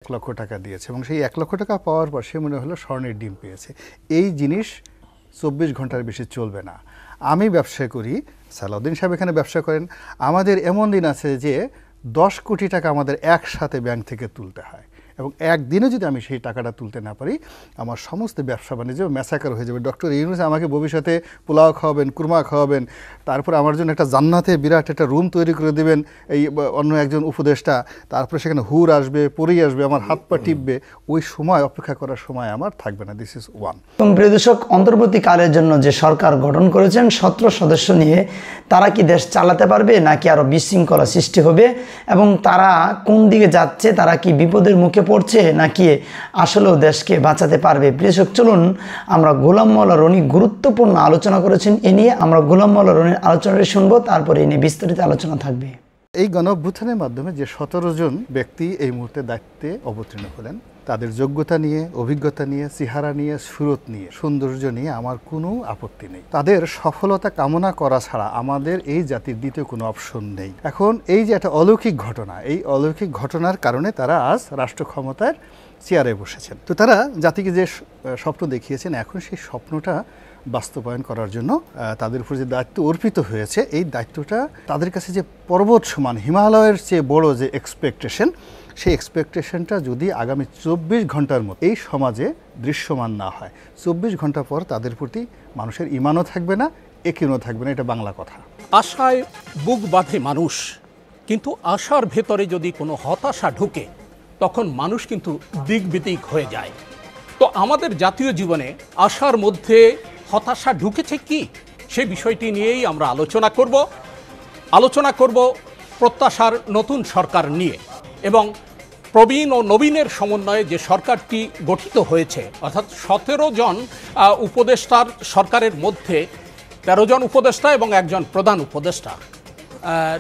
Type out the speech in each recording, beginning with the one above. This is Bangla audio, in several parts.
লক্ষ টাকা দিয়েছে এবং সেই 1 লক্ষ টাকা পাওয়ার পর সে মনে হলো স্বর্ণের ডিম পেয়েছে। এই জিনিস 24 ঘন্টার বেশি চলবে না। আমি ব্যবসা করি, সালাউদ্দিন সাহেব এখানে ব্যবসা করেন, আমাদের এমন দিন আছে যে 10 কোটি টাকা আমাদের একসাথে ব্যাংক থেকে তুলতে হয় এবং একদিনে যদি আমি সেই টাকাটা তুলতে না পারি আমার সমস্ত ব্যবসা বাণিজ্য ম্যাসাকার হয়ে যাবে। ডক্টর ইউনূস আমাকে ভবিষ্যতে পোলাও খাওয়াবেন, কুরমা খাওয়াবেন, তারপরে আমার জন্য একটা জান্নাতে বিরাট একটা রুম তৈরি করে দেবেন এই অন্য একজন উপদেষ্টা, তারপরে সেখানে হুর আসবে, পরি আসবে, আমার হাত পা টিপবে, ওই সময় অপেক্ষা করার সময় আমার থাকবে না। This is one. প্রিয় দর্শক, অন্তর্বর্তীকালের জন্য যে সরকার গঠন করেছেন 17 সদস্য নিয়ে, তারা কি দেশ চালাতে পারবে নাকি আরো বিশৃঙ্খলা সৃষ্টি হবে এবং তারা কোন দিকে যাচ্ছে, তারা কি বিপদের মুখে পড়ছে নাকি আসলেও দেশকে বাঁচাতে পারবে? প্রিয় দর্শক, চলুন আমরা গোলাম মাওলা রনি গুরুত্বপূর্ণ আলোচনা করেছেন এ নিয়ে, আমরা গোলাম মাওলা রনির আলোচনাটি শুনবো, তারপরে এ নিয়ে বিস্তারিত আলোচনা থাকবে। এই গণঅভ্যুত্থানের মাধ্যমে যে 17 জন ব্যক্তি এই মুহূর্তে দায়িত্বে অবতীর্ণ হলেন, তাদের যোগ্যতা নিয়ে, অভিজ্ঞতা নিয়ে, চেহারা নিয়ে, সুরত নিয়ে, সৌন্দর্য নিয়ে আমার কোনো আপত্তি নেই। তাদের সফলতা কামনা করা ছাড়া আমাদের এই জাতির দ্বিতীয় কোনো অপশন নেই। এখন এই যে একটা অলৌকিক ঘটনা, এই অলৌকিক ঘটনার কারণে তারা আজ রাষ্ট্র ক্ষমতার চেয়ারে বসেছেন। তো তারা জাতিকে যে স্বপ্ন দেখিয়েছেন, এখন সেই স্বপ্নটা বাস্তবায়ন করার জন্য তাদের উপর যে দায়িত্ব অর্পিত হয়েছে, এই দায়িত্বটা তাদের কাছে যে পর্বত সমান, হিমালয়ের চেয়ে বড় যে এক্সপেকটেশন, সেই এক্সপেকটেশনটা যদি আগামী 24 ঘন্টার মধ্যে এই সমাজে দৃশ্যমান না হয়, 24 ঘন্টা পর তাদের প্রতি মানুষের ঈমানও থাকবে না, একিনও থাকবে না। এটা বাংলা কথা। আশায় বুক বাঁধে মানুষ, কিন্তু আশার ভেতরে যদি কোনো হতাশা ঢুকে তখন মানুষ কিন্তু দিকবিদিক হয়ে যায়। তো আমাদের জাতীয় জীবনে আশার মধ্যে হতাশা ঢুকেছে কি, সে বিষয়টি নিয়েই আমরা আলোচনা করব প্রত্যাশার নতুন সরকার নিয়ে এবং প্রবীণ ও নবীনের সমন্বয়ে যে সরকারটি গঠিত হয়েছে, অর্থাৎ 17 জন উপদেষ্টার সরকারের মধ্যে 13 জন উপদেষ্টা এবং একজন প্রধান উপদেষ্টা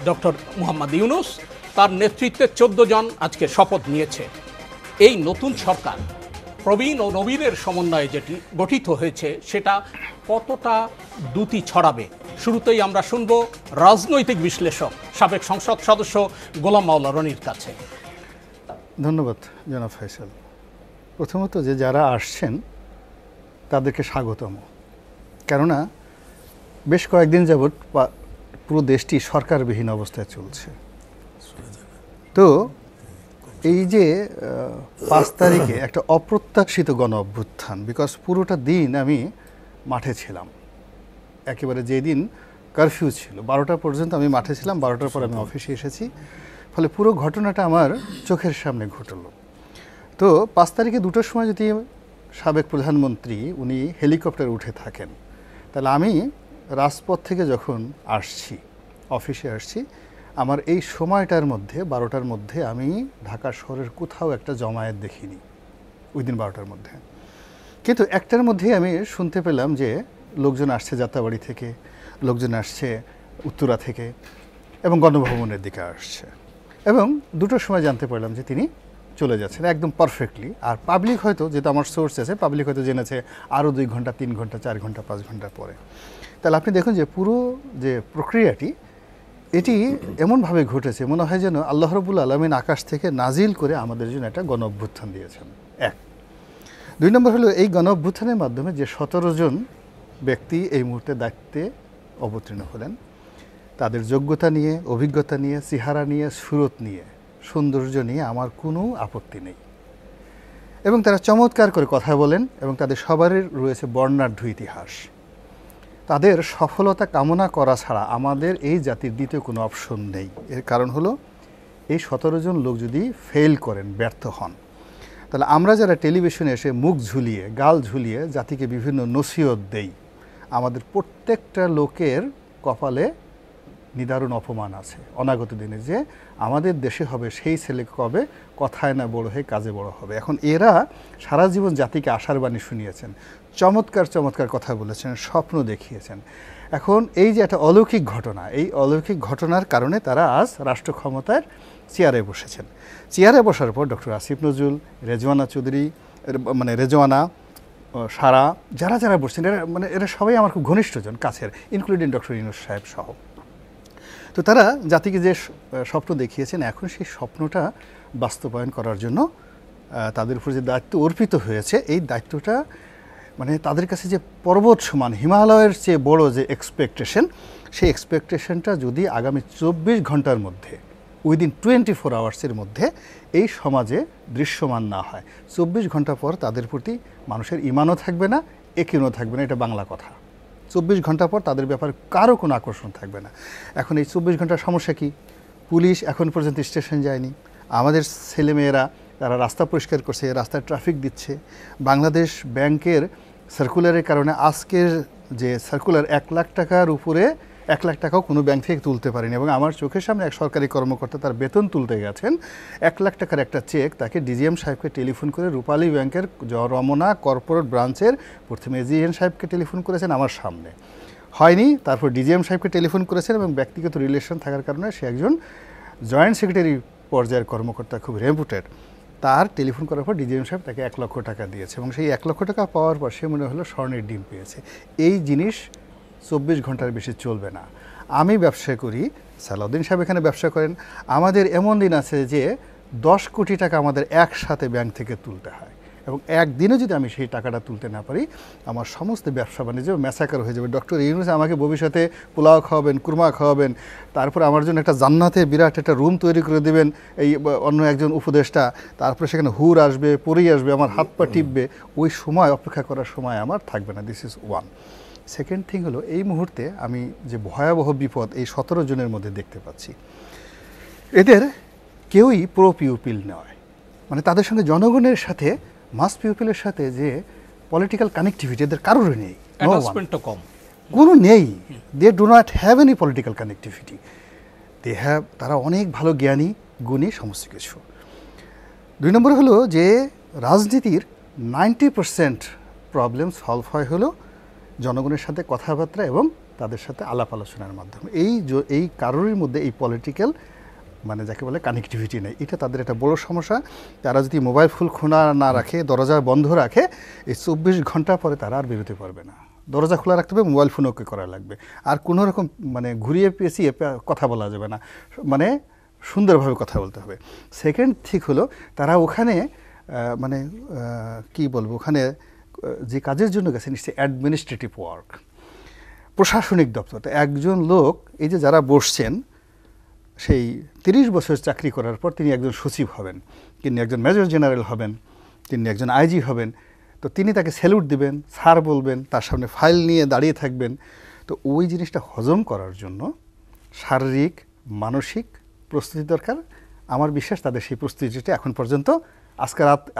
ডক্টর মোহাম্মদ ইউনূস, তার নেতৃত্বে 14 জন আজকে শপথ নিয়েছে। এই নতুন সরকার প্রবীণ ও নবীনের সমন্বয়ে যেটি গঠিত হয়েছে সেটা কতটা দ্যুতি ছড়াবে, শুরুতেই আমরা শুনব রাজনৈতিক বিশ্লেষক সাবেক সংসদ সদস্য গোলাম মাওলা রনির কাছে। ধন্যবাদ জনাব ফয়সাল। প্রথমত যে যারা আসছেন তাদেরকে স্বাগতম, কেননা বেশ কয়েকদিন যাবৎ পুরো দেশটি সরকারবিহীন অবস্থায় চলছে। তো এই যে 5 তারিখে একটা অপ্রত্যাশিত গণ অভ্যুত্থান, বিকজ পুরোটা দিন আমি মাঠে ছিলাম, একেবারে যেদিন কারফিউ ছিল 12টা পর্যন্ত আমি মাঠে ছিলাম, 12টার পর আমি অফিসে এসেছি, ফলে পুরো ঘটনাটা আমার চোখের সামনে ঘটল। তো 5 তারিখে 2টোর সময় যদি সাবেক প্রধানমন্ত্রী উনি হেলিকপ্টারে উঠে থাকেন, তাহলে আমি রাজপথ থেকে যখন আসছি, অফিসে আসছি, আমার এই সময়টার মধ্যে 12টার মধ্যে আমি ঢাকা শহরের কোথাও একটা জমায়েত দেখিনি উইদিন 12টার মধ্যে। কিন্তু একটার মধ্যেই আমি শুনতে পেলাম যে লোকজন আসছে যাত্রাবাড়ি থেকে, লোকজন আসছে উত্তরা থেকে এবং গণভবনের দিকে আসছে, এবং 2টোর সময় জানতে পারলাম যে তিনি চলে যাচ্ছেন একদম পারফেক্টলি। আর পাবলিক হয়তো, যেহেতু আমার সোর্স আছে, পাবলিক হয়তো জেনেছে আরও 2 ঘন্টা, 3 ঘন্টা, 4 ঘন্টা, 5 ঘন্টা পরে। তাহলে আপনি দেখুন যে পুরো যে প্রক্রিয়াটি, এটি এমনভাবে ঘটেছে মনে হয় যেন আল্লাহ রাব্বুল আলামিন আকাশ থেকে নাজিল করে আমাদের জন্য একটা গণ অভ্যুত্থান দিয়েছেন। 1। 2 নম্বর হলো এই গণ অভ্যুত্থানের মাধ্যমে যে 17 জন ব্যক্তি এই মুহূর্তে দায়িত্বে অবতীর্ণ হলেন, তাদের যোগ্যতা নিয়ে, অভিজ্ঞতা নিয়ে, চেহারা নিয়ে, সুরত নিয়ে, সৌন্দর্য নিয়ে আমার কোনো আপত্তি নেই এবং তারা চমৎকার করে কথা বলেন এবং তাদের সবারই রয়েছে বর্ণাঢ্য ইতিহাস। তাদের সফলতা কামনা করা ছাড়া আমাদের এই জাতির দ্বিতীয় কোনো অপশন নেই। এর কারণ হলো এই 17 জন লোক যদি ফেল করেন, ব্যর্থ হন, তাহলে আমরা যারা টেলিভিশনে এসে মুখ ঝুলিয়ে, গাল ঝুলিয়ে জাতিকে বিভিন্ন নসিহত দেই, আমাদের প্রত্যেকটা লোকের কপালে নিদারুণ অপমান আছে অনাগত দিনে, যে আমাদের দেশে হবে সেই ছেলে কবে কথায় না বড় হয়ে কাজে বড় হবে। এখন এরা সারা জীবন জাতিকে আশার বাণী শুনিয়েছেন, চমৎকার চমৎকার কথা বলেছেন, স্বপ্ন দেখিয়েছেন। এখন এই যে একটা অলৌকিক ঘটনা, এই অলৌকিক ঘটনার কারণে তারা আজ রাষ্ট্র ক্ষমতার চেয়ারে বসেছেন। চেয়ারে বসার পর ডক্টর আসিফ নজরুল, রেজওয়ানা চৌধুরী, মানে রেজওয়ানা, সারা, যারা যারা বসছেন, এরা সবাই আমার খুব ঘনিষ্ঠজন, কাছের, ইনক্লুডিং ডক্টর ইউনূস সাহেব সহ। তো তারা জাতিকে যে স্বপ্ন দেখিয়েছেন, এখন সেই স্বপ্নটা বাস্তবায়ন করার জন্য তাদের উপর যে দায়িত্ব অর্পিত হয়েছে, এই দায়িত্বটা মানে তাদের কাছে যে পর্বত সমান, হিমালয়ের চেয়ে বড় যে এক্সপেকটেশন, সেই এক্সপেকটেশনটা যদি আগামী 24 ঘন্টার মধ্যে, উইদিন 24 আওয়ার্সের মধ্যে এই সমাজে দৃশ্যমান না হয়, 24 ঘন্টা পর তাদের প্রতি মানুষের ইমানও থাকবে না, একিনও থাকবে না। এটা বাংলা কথা। 24 ঘন্টা পর তাদের ব্যাপারে কারো কোনো আকর্ষণ থাকবে না। এখন এই 24 ঘন্টার সমস্যা কি? পুলিশ এখন পর্যন্ত স্টেশন যায়নি, আমাদের ছেলেমেয়েরা তারা রাস্তা পরিষ্কার করছে, রাস্তায় ট্রাফিক দিচ্ছে। বাংলাদেশ ব্যাংকের সার্কুলারের কারণে আজকের যে সার্কুলার 1 লাখ টাকার উপরে 1 লাখ টাকাও কোনো ব্যাংক থেকে তুলতে পারেনি, এবং আমার চোখের সামনে এক সরকারি কর্মকর্তা তার বেতন তুলতে গেছেন, 1 লাখ টাকার একটা চেক তাকে ডিজিএম সাহেবকে টেলিফোন করে, রূপালী ব্যাংকের রমনা কর্পোরেট ব্রাঞ্চের প্রথমে এজিএম সাহেবকে টেলিফোন করেছেন আমার সামনে, হয়নি। তারপর ডিজিএম সাহেবকে টেলিফোন করেছেন, এবং ব্যক্তিগত রিলেশন থাকার কারণে সে একজন জয়েন্ট সেক্রেটারি পর্যায়ের কর্মকর্তা, খুব রেপুটেড। তার টেলিফোন করার পর ডিজিএম সাহেব তাকে 1 লক্ষ টাকা দিয়েছে, এবং সেই 1 লক্ষ টাকা পাওয়ার পর সে মনে হলো স্বর্ণের ডিম পেয়েছে। এই জিনিস 24 ঘন্টার বেশি চলবে না। আমি ব্যবসা করি, সালাউদ্দিন সাহেব এখানে ব্যবসা করেন, আমাদের এমন দিন আছে যে 10 কোটি টাকা আমাদের একসাথে ব্যাংক থেকে তুলতে হয়, এবং একদিনে যদি আমি সেই টাকাটা তুলতে না পারি, আমার সমস্ত ব্যবসা বাণিজ্য ম্যাসাকার হয়ে যাবে। ডক্টর ইউনূস আমাকে ভবিষ্যতে পোলাও খাওয়াবেন, কুরমা খাওয়াবেন, তারপর আমার জন্য একটা জান্নাতে বিরাট একটা রুম তৈরি করে দেবেন এই অন্য একজন উপদেষ্টা, তারপরে সেখানে হুর আসবে, পরি আসবে, আমার হাত পা টিপবে। ওই সময় অপেক্ষা করার সময় আমার থাকবে না। This is one. Second thing হলো, এই মুহূর্তে আমি যে ভয়াবহ বিপদ এই 17 জনের মধ্যে দেখতে পাচ্ছি, এদের কেউই প্রো পিউপিল নয়, মানে তাদের সঙ্গে জনগণের সাথে, মাস পিউপিলের সাথে যে পলিটিক্যাল কানেক্টিভিটি এদের কারোর নেই, কম, কোনো নেই। They do not have any political connectivity. তারা অনেক ভালো জ্ঞানী, গুণী, সমস্ত কিছু। 2 নম্বর হলো যে রাজনীতির 90% প্রবলেম সলভ হয় হলো জনগণের সাথে কথাবার্তা এবং তাদের সাথে আলাপ আলোচনার মাধ্যমে। এই কারোর মধ্যে এই পলিটিক্যাল মানে যাকে বলে কানেক্টিভিটি নেই, এটা তাদের একটা বড় সমস্যা। তারা যদি মোবাইল ফোন খোলা না রাখে, দরজা বন্ধ রাখে, এই 24 ঘন্টা পরে তারা আর বেরোতে পারবে না। দরজা খোলা রাখতে হবে, মোবাইল ফোন ওকে করা লাগবে, আর কোনো রকম মানে ঘুরিয়ে পেঁচিয়ে কথা বলা যাবে না, মানে সুন্দরভাবে কথা বলতে হবে। সেকেন্ড ঠিক হলো, তারা ওখানে মানে কি বলবো, ওখানে যে কাজের জন্য গেছেন ইটস অ্যাডমিনিস্ট্রেটিভ ওয়ার্ক, প্রশাসনিক দপ্তর। একজন লোক, এই যে যারা বসছেন, সেই 30 বছর চাকরি করার পর তিনি একজন সচিব হবেন, তিনি একজন মেজর জেনারেল হবেন, তিনি একজন আইজি হবেন, তো তিনি তাকে স্যালুট দিবেন, স্যার বলবেন, তার সামনে ফাইল নিয়ে দাঁড়িয়ে থাকবেন। তো ওই জিনিসটা হজম করার জন্য শারীরিক মানসিক প্রস্তুতি দরকার। আমার বিশ্বাস তাদের সেই প্রস্তুতিটা এখন পর্যন্ত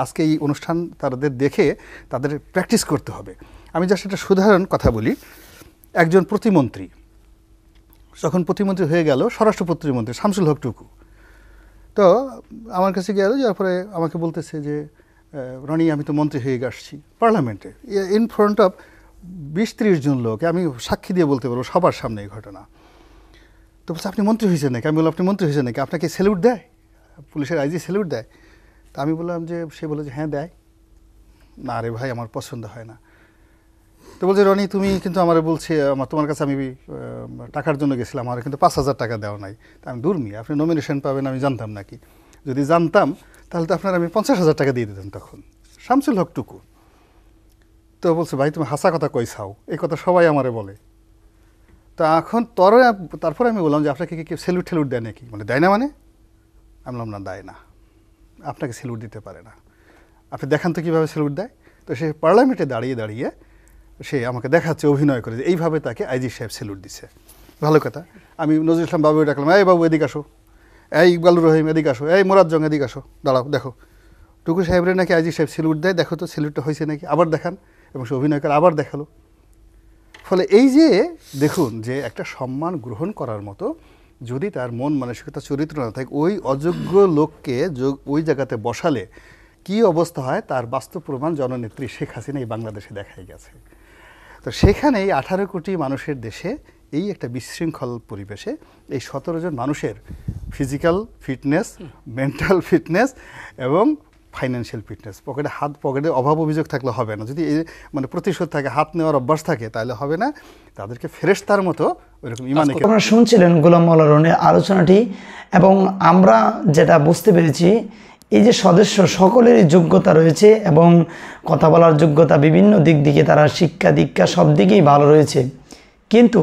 আজকে এই অনুষ্ঠান তাদের দেখে তাদের প্র্যাকটিস করতে হবে। আমি জাস্ট একটা সাধারণ কথা বলি, একজন প্রতিমন্ত্রী যখন প্রতিমন্ত্রী হয়ে গেল, স্বরাষ্ট্র প্রতিমন্ত্রী শামসুল হক টুকু, তো আমার কাছে গেল, যার পরে আমাকে বলতেছে যে রনি, আমি তো মন্ত্রী হয়ে আসছি পার্লামেন্টে, ইন ফ্রন্ট অফ 20-30 জন লোক, আমি সাক্ষী দিয়ে বলতে পারবো সবার সামনে এই ঘটনা। তো বলছে আপনি মন্ত্রী হয়েছেন নাকি? আমি বললাম আপনি মন্ত্রী হয়েছেন নাকি, আপনাকে স্যালুট দেয়, পুলিশের আইজি স্যালুট দেয়? তা আমি বললাম যে, সে বলে যে হ্যাঁ দেয়। না রে ভাই, আমার পছন্দ হয় না। তো বলছে রনি, তুমি কিন্তু আমার বলছে তোমার কাছে আমি টাকার জন্য গেছিলাম, আমার কিন্তু 5,000 টাকা দেওয়া নাই। তা আমি দুর্মি, আপনি নমিনেশন পাবেন আমি জানতাম নাকি? যদি জানতাম তাহলে তো আপনার আমি 50,000 টাকা দিয়ে দিতাম তখন। শামসুল হক টুকু তো বলছে ভাই তুমি হাসা কথা কই চাও, এই কথা সবাই আমারে বলে। তা এখন তারপরে আমি বললাম যে আপনাকে কি কেউ স্যালুট ঠেলুট দেয় নাকি? মানে দেয় না? মানে আমি বললাম না, দেয় না, আপনাকে স্যালুট দিতে পারে না, আপনি দেখান তো কীভাবে স্যালুট দেয়। তো সে পার্লামেন্টে দাঁড়িয়ে দাঁড়িয়ে সে আমাকে দেখাচ্ছে, অভিনয় করে যে এইভাবে তাকে আইজি সাহেব স্যালুট দিছে। ভালো কথা। আমি নজরুল ইসলাম বাবু ডাকলাম, এই বাবু এদিকে আসো, এই ইকবালুর রহিম এদিকে আসো, এই মোরাজ্জং এদিকে আসো, দাঁড়াও, দেখো টুকু সাহেবরে নাকি আইজি সাহেব স্যালুট দেয়, দেখো তো স্যালুটটা হয়েছে নাকি, আবার দেখান। এবং সে অভিনয় করে আবার দেখালো। ফলে এই যে দেখুন যে একটা সম্মান গ্রহণ করার মতো যদি তার মন মানসিকতা চরিত্র না থাকে, ওই অযোগ্য লোককে ওই জায়গাতে বসালে কি অবস্থা হয় তার বাস্তব প্রমাণ জননেত্রী শেখ হাসিনা এই বাংলাদেশে দেখাই গেছে। তো সেখানে এই 18 কোটি মানুষের দেশে এই একটা বিশৃঙ্খল পরিবেশে এই 17 জন মানুষের ফিজিক্যাল ফিটনেস, মেন্টাল ফিটনেস এবং ফাইন্যান্সিয়াল ফিটনেস, পকেটে অভাব অভিযোগ থাকলে হবে না। যদি মানে প্রতিশোধ থাকে, হাত নেওয়ার অভ্যাস থাকে, তাহলে হবে না। তাদেরকে ফেরেশতার মতো ওইরকম ইমানে। আপনারা শুনছিলেন গোলাম মাওলা রনির আলোচনাটি, এবং আমরা যেটা বুঝতে পেরেছি এই যে সদস্য সকলেরই যোগ্যতা রয়েছে এবং কথা বলার যোগ্যতা বিভিন্ন দিক থেকে তারা শিক্ষা দীক্ষা সব দিকেই ভালো রয়েছে, কিন্তু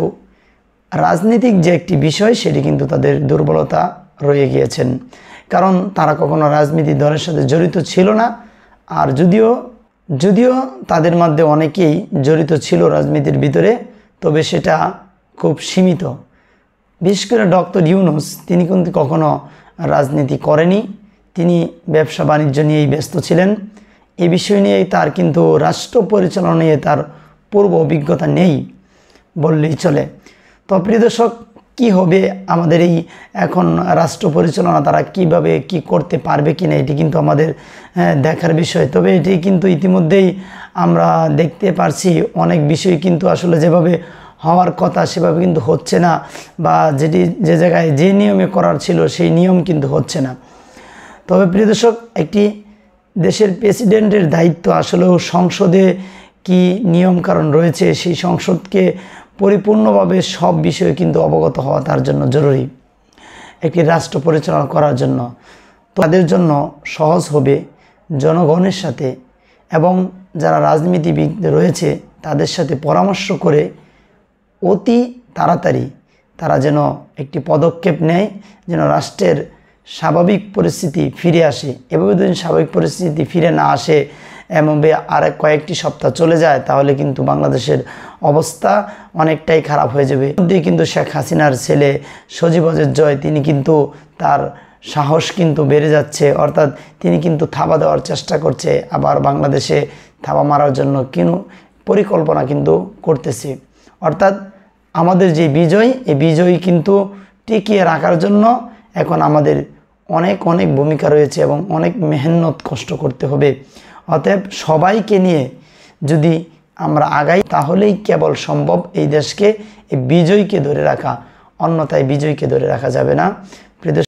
রাজনৈতিক যে একটি বিষয় সেটি কিন্তু তাদের দুর্বলতা রয়ে গিয়েছেন। কারণ তারা কখনো রাজনীতি দলের সাথে জড়িত ছিল না, আর যদিও তাদের মধ্যে অনেকেই জড়িত ছিল রাজনীতির ভিতরে, তবে সেটা খুব সীমিত। বিশেষ করে ডক্টর ইউনূস তিনি কিন্তু কখনো রাজনীতি করেনি, তিনি ব্যবসা বাণিজ্য নিয়েই ব্যস্ত ছিলেন। এই বিষয় নিয়ে তার কিন্তু রাষ্ট্র পরিচালনা নিয়ে তার পূর্ব অভিজ্ঞতা নেই বললেই চলে। তো প্রিয় দর্শক, কী হবে আমাদের এই এখন রাষ্ট্র পরিচালনা, তারা কিভাবে কি করতে পারবে কিনা এটি কিন্তু আমাদের দেখার বিষয়। তবে এটি কিন্তু ইতিমধ্যেই আমরা দেখতে পারছি অনেক বিষয় কিন্তু আসলে যেভাবে হওয়ার কথা সেভাবে কিন্তু হচ্ছে না, বা যে জায়গায় যে নিয়মে করার ছিল সেই নিয়ম কিন্তু হচ্ছে না। তবে প্রিয় দর্শক, একটি দেশের প্রেসিডেন্টের দায়িত্ব আসলেও সংসদে কি নিয়মকানুন রয়েছে সেই সংসদকে পরিপূর্ণভাবে সব বিষয়ে কিন্তু অবগত হওয়া তার জন্য জরুরি একটি রাষ্ট্র পরিচালনা করার জন্য। তাদের জন্য সহজ হবে জনগণের সাথে এবং যারা রাজনীতিবিদ রয়েছে তাদের সাথে পরামর্শ করে অতি তাড়াতাড়ি তারা যেন একটি পদক্ষেপ নেয়, যেন রাষ্ট্রের স্বাভাবিক পরিস্থিতি ফিরে আসে। এভাবে যদি স্বাভাবিক পরিস্থিতি ফিরে না আসে, এমনভাবে আর কয়েকটি সপ্তাহ চলে যায়, তাহলে কিন্তু বাংলাদেশের অবস্থা অনেকটাই খারাপ হয়ে যাবে। মধ্যেই কিন্তু শেখ হাসিনার ছেলে সজীব ওয়াজেদ জয় তিনি কিন্তু তার সাহস কিন্তু বেড়ে যাচ্ছে, অর্থাৎ তিনি কিন্তু থাবা দেওয়ার চেষ্টা করছে, আবার বাংলাদেশে থাবা মারার জন্য পরিকল্পনা কিন্তু করতেছে। অর্থাৎ আমাদের যে বিজয়, এই বিজয় কিন্তু টিকিয়ে রাখার জন্য এখন আমাদের অনেক ভূমিকা রয়েছে এবং অনেক মেহনত কষ্ট করতে হবে। অতএব সবাইকে নিয়ে যদি আমরা আগাই তাহলেই কেবল সম্ভব এই দেশকে, এই বিজয়কে ধরে রাখা, অন্যথায় বিজয়কে ধরে রাখা যাবে না।